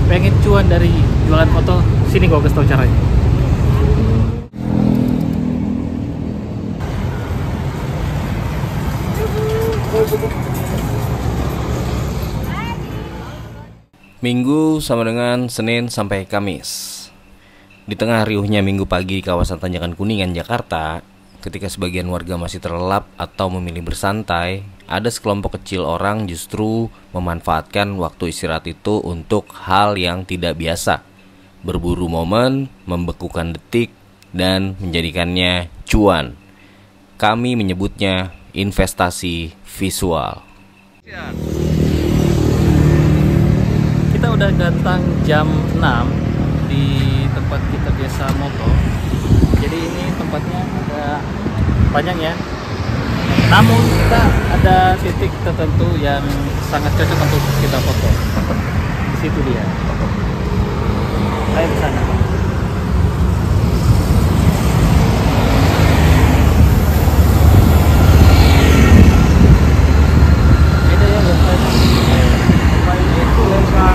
pengen cuan dari jualan foto, sini gua kasih tau caranya. Minggu sama dengan Senin sampai Kamis. Di tengah riuhnya minggu pagi di kawasan Tanjakan Kuningan, Jakarta, ketika sebagian warga masih terlelap atau memilih bersantai, ada sekelompok kecil orang justru memanfaatkan waktu istirahat itu untuk hal yang tidak biasa. Berburu momen, membekukan detik, dan menjadikannya cuan. Kami menyebutnya investasi visual. Kita udah datang jam 6 di tempat kita biasa moto. Jadi ini tempatnya agak panjang ya. Namun kita ada titik tertentu yang sangat cocok untuk kita foto. Di situ dia. Ayo ke sana. Beda ya lensanya. Ini itu lensa.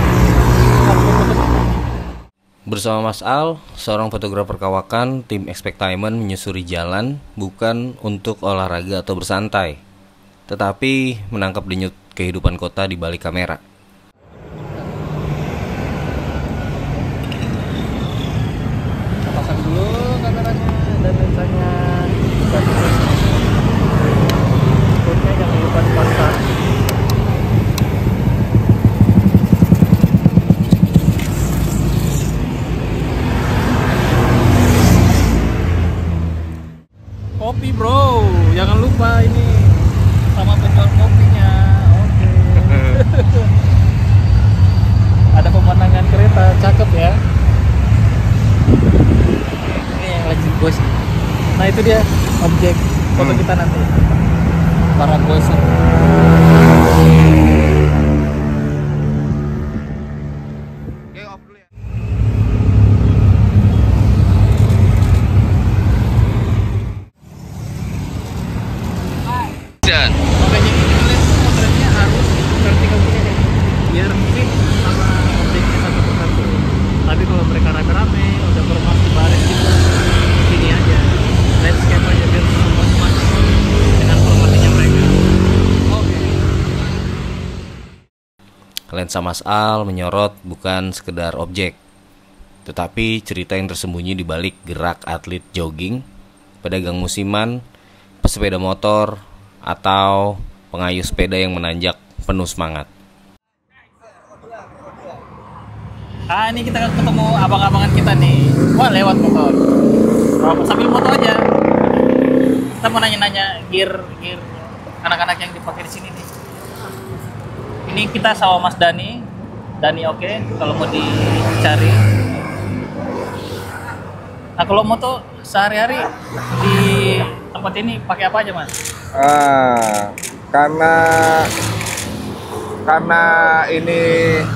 Bersama Mas Al, seorang fotografer kawakan, tim Expectainment menyusuri jalan bukan untuk olahraga atau bersantai, tetapi menangkap denyut kehidupan kota di balik kamera. Kita pasang dulu kameranya dan lensanya. Fotonya jangan lupa dipasang. Kopi bro, jangan lupa ini sama penjual kopinya. Oke. Ada pemandangan kereta, cakep ya. Ini yang lagi bos. Nah itu dia objek foto kita nanti. Para bos. Makanya ini kalian tuh motretnya harus vertikal gini deh, biar fit sama objeknya satu persatu. Tapi kalau mereka rame-rame, udah formasi baris gitu, sini aja, landscape aja biar semua match dengan formasinya mereka. Oke. Lensa Mas Al menyorot bukan sekedar objek, tetapi cerita yang tersembunyi di balik gerak atlet jogging, pedagang musiman, pesepeda motor, atau pengayuh sepeda yang menanjak penuh semangat. Ah ini kita ketemu abang-abangan kita nih. Wah lewat motor. Sambil moto aja. Kita mau nanya-nanya gear anak-anak yang dipakai di sini nih. Ini kita sama Mas Dani. Dani oke, kalau mau dicari. Nah kalau moto sehari-hari di tempat ini pakai apa aja Mas? Karena ini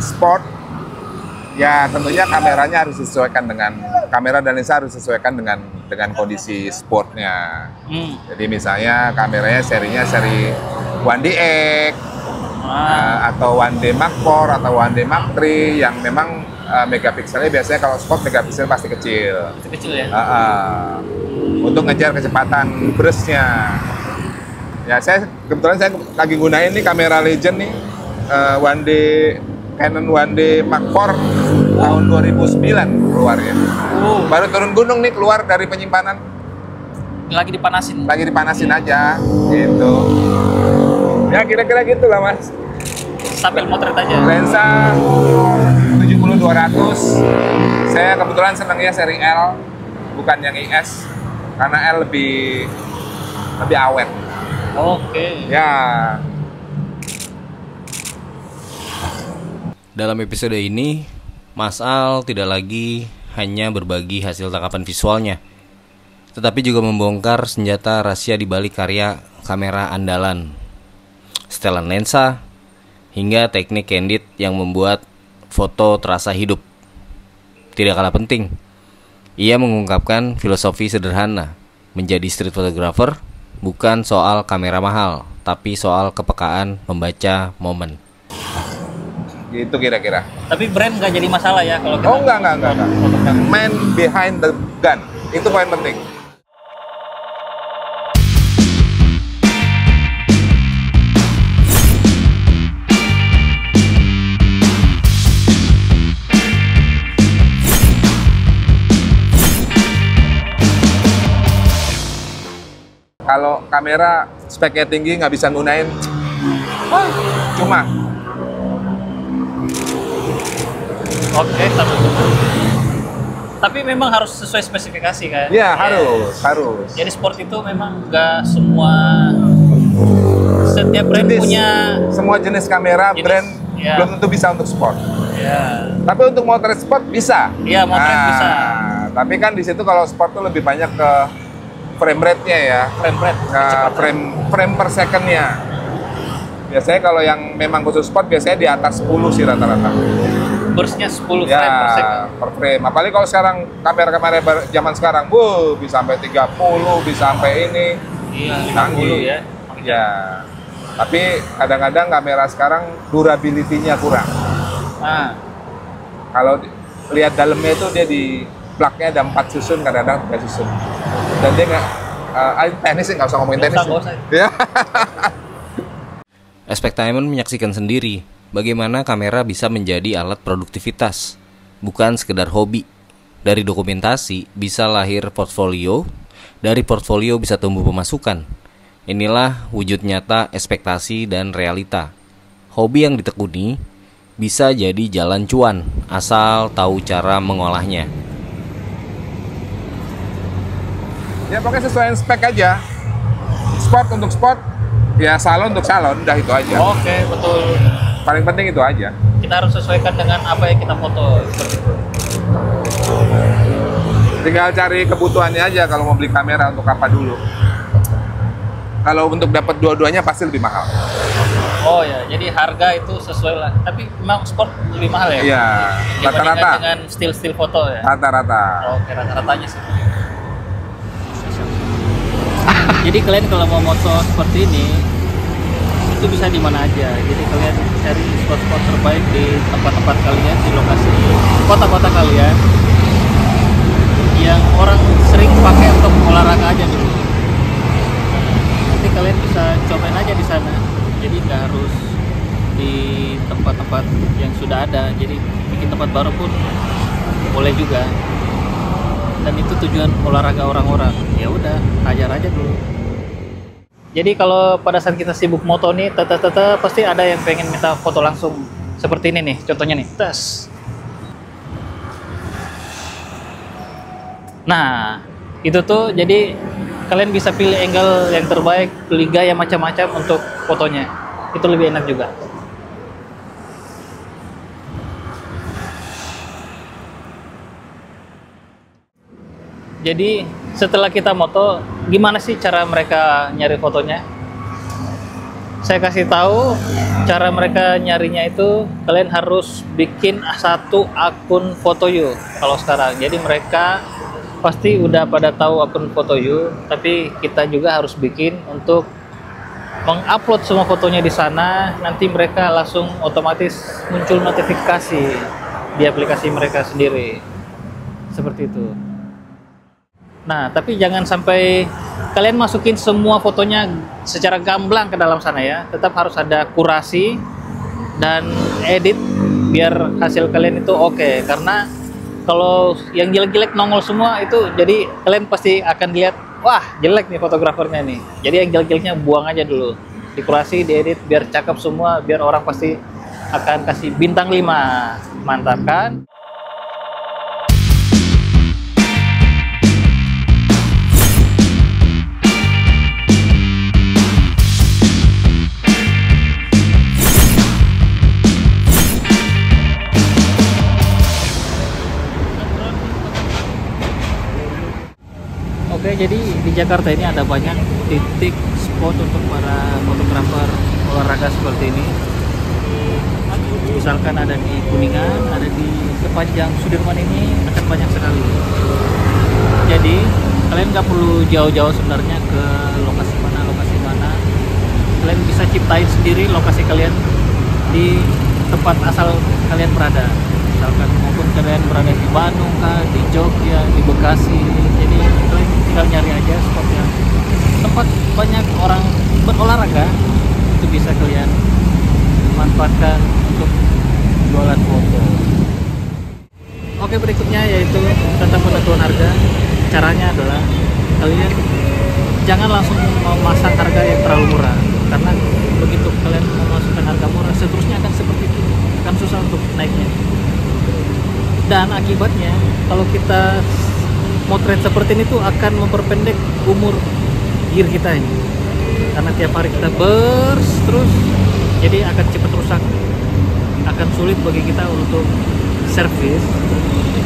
sport, ya tentunya kameranya harus disesuaikan dengan kamera dan lensa harus disesuaikan dengan kondisi sportnya. Jadi misalnya kameranya serinya seri 1DX atau 1D Mark IV atau 1D Mark III yang memang megapikselnya biasanya kalau sport megapiksel pasti kecil. Kecil ya? Untuk ngejar kecepatan burstnya. Ya kebetulan saya lagi gunain nih kamera Legend nih, Canon 1D Mark IV tahun 2009 keluarnya. Baru turun gunung nih, keluar dari penyimpanan. Lagi dipanasin? Lagi dipanasin aja, gitu. Ya kira-kira gitu lah Mas. Sambil motret aja? Lensa 70-200. Saya kebetulan senangnya seri L, bukan yang IS, karena L lebih awet. Oke. Ya. Dalam episode ini, Mas Al tidak lagi hanya berbagi hasil tangkapan visualnya, tetapi juga membongkar senjata rahasia di balik karya kamera andalan, setelan lensa, hingga teknik candid yang membuat foto terasa hidup. Tidak kalah penting, ia mengungkapkan filosofi sederhana, menjadi street photographer bukan soal kamera mahal, tapi soal kepekaan membaca momen. Gitu kira-kira. Tapi brand nggak jadi masalah ya kalau kita Oh enggak. fotografer. Man behind the gun. Itu poin penting. Kalau kamera speknya tinggi nggak bisa gunain, cuma Oke, tapi memang harus sesuai spesifikasi kan? ya harus. Jadi sport itu memang nggak semua, setiap brand Jenis. punya. Semua jenis kamera Jenis, brand ya. belum tentu bisa untuk sport. Ya, Tapi untuk motret sport bisa. Iya, motret bisa. Tapi kan di situ kalau sport tuh lebih banyak ke frame rate-nya ya. frame rate, Nah, frame per second-nya. Biasanya kalau yang memang khusus sport biasanya di atas 10 sih rata-rata. burstnya 10 Ya, frame per second. per frame. Apalagi kalau sekarang kamera-kamera zaman sekarang, bisa sampai 30, bisa sampai ini. Iya, 50 Canggih. ya. Ya. Tapi kadang-kadang kamera sekarang durability-nya kurang. Nah, Kalau lihat dalamnya itu dia di plug-nya ada 4 susun, kadang-kadang 3 susun. Dan dia nggak, tenis sih, nggak usah ngomongin tenis. nggak usah. Ya. Aspektainment menyaksikan sendiri bagaimana kamera bisa menjadi alat produktivitas, bukan sekedar hobi. Dari dokumentasi bisa lahir portfolio, dari portfolio bisa tumbuh pemasukan. Inilah wujud nyata ekspektasi dan realita. Hobi yang ditekuni bisa jadi jalan cuan, asal tahu cara mengolahnya. Ya pokoknya sesuai spek aja. Sport untuk sport, ya salon untuk salon, udah itu aja. oke, betul. Paling penting itu aja. Kita harus sesuaikan dengan apa yang kita foto. Seperti itu. Tinggal cari kebutuhannya aja kalau mau beli kamera untuk apa dulu. Kalau untuk dapat dua-duanya pasti lebih mahal. Oh ya, jadi harga itu sesuai lah. Tapi memang sport lebih mahal ya? Iya, Dibandingkan rata-rata. dengan still foto ya? Rata-rata. Oke, rata-ratanya sih. Jadi kalian kalau mau moto seperti ini, itu bisa di mana aja. Jadi kalian cari spot-spot terbaik di tempat-tempat kalian, di lokasi kota-kota kalian yang orang sering pakai untuk olahraga aja dulu. Nanti kalian bisa cobain aja di sana. Jadi nggak harus di tempat-tempat yang sudah ada. Jadi bikin tempat baru pun boleh juga. Dan itu tujuan olahraga orang-orang. Ya udah, hajar aja dulu. Jadi kalau pada saat kita sibuk moto nih, pasti ada yang pengen minta foto langsung. Seperti ini nih, contohnya nih. Tes. Nah, itu tuh jadi kalian bisa pilih angle yang terbaik, pilih gaya macam-macam untuk fotonya. Itu lebih enak juga. Jadi setelah kita moto, gimana sih cara mereka nyari fotonya? Saya kasih tahu cara mereka nyarinya itu, kalian harus bikin satu akun Foto You kalau sekarang. Jadi mereka pasti udah pada tahu akun Foto You, tapi kita juga harus bikin untuk mengupload semua fotonya di sana. Nanti mereka langsung otomatis muncul notifikasi di aplikasi mereka sendiri. Seperti itu. Nah, tapi jangan sampai kalian masukin semua fotonya secara gamblang ke dalam sana ya. Tetap harus ada kurasi dan edit biar hasil kalian itu oke. Karena kalau yang jelek-jelek nongol semua itu, jadi kalian pasti akan lihat, wah jelek nih fotografernya nih. Jadi yang jelek-jeleknya buang aja dulu. Dikurasi, diedit biar cakep semua, biar orang pasti akan kasih bintang 5. Mantap kan? Oke, jadi di Jakarta ini ada banyak titik spot untuk para fotografer olahraga seperti ini. Misalkan ada di Kuningan, ada di sepanjang Sudirman ini akan banyak sekali. Jadi kalian nggak perlu jauh-jauh sebenarnya ke lokasi mana. Kalian bisa ciptain sendiri lokasi kalian di tempat asal kalian berada, misalkan maupun kalian berada di Bandung kah, di Jogja, di Bekasi. Jadi kalian tinggal nyari aja spot yang tempat banyak orang berolahraga, itu bisa kalian manfaatkan untuk jualan foto. Oke, berikutnya yaitu tentang penentuan harga. Caranya adalah kalian jangan langsung memasang harga yang terlalu murah, karena begitu kalian memasukkan harga murah, seterusnya akan seperti itu, akan susah untuk naiknya. Dan akibatnya kalau kita motret seperti ini tuh akan memperpendek umur gear kita ini, karena tiap hari kita burst terus, jadi akan cepat rusak, akan sulit bagi kita untuk servis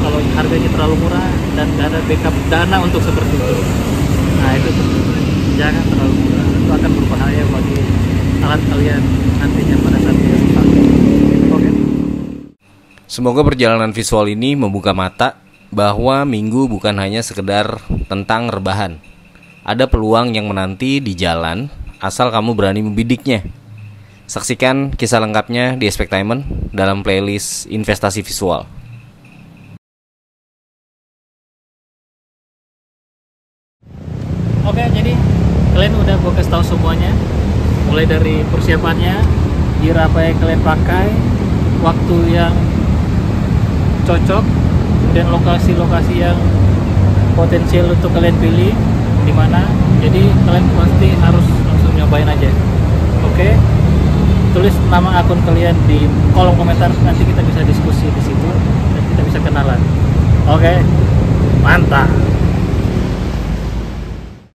kalau harganya terlalu murah dan nggak ada backup dana untuk seperti itu. Nah, itu jangan terlalu murah, itu akan berbahaya bagi alat kalian nantinya pada saat kita pakai. Oke. Semoga perjalanan visual ini membuka mata bahwa minggu bukan hanya sekedar tentang rebahan. Ada peluang yang menanti di jalan asal kamu berani membidiknya. Saksikan kisah lengkapnya di Aspectainment dalam playlist Investasi Visual. Oke, jadi kalian udah gue kasih tahu semuanya, mulai dari persiapannya, gear apa yang kalian pakai, waktu yang cocok, dan lokasi-lokasi yang potensial untuk kalian pilih di mana. Jadi kalian pasti harus langsung nyobain aja. Oke, tulis nama akun kalian di kolom komentar, nanti kita bisa diskusi di situ dan kita bisa kenalan. Oke, mantap.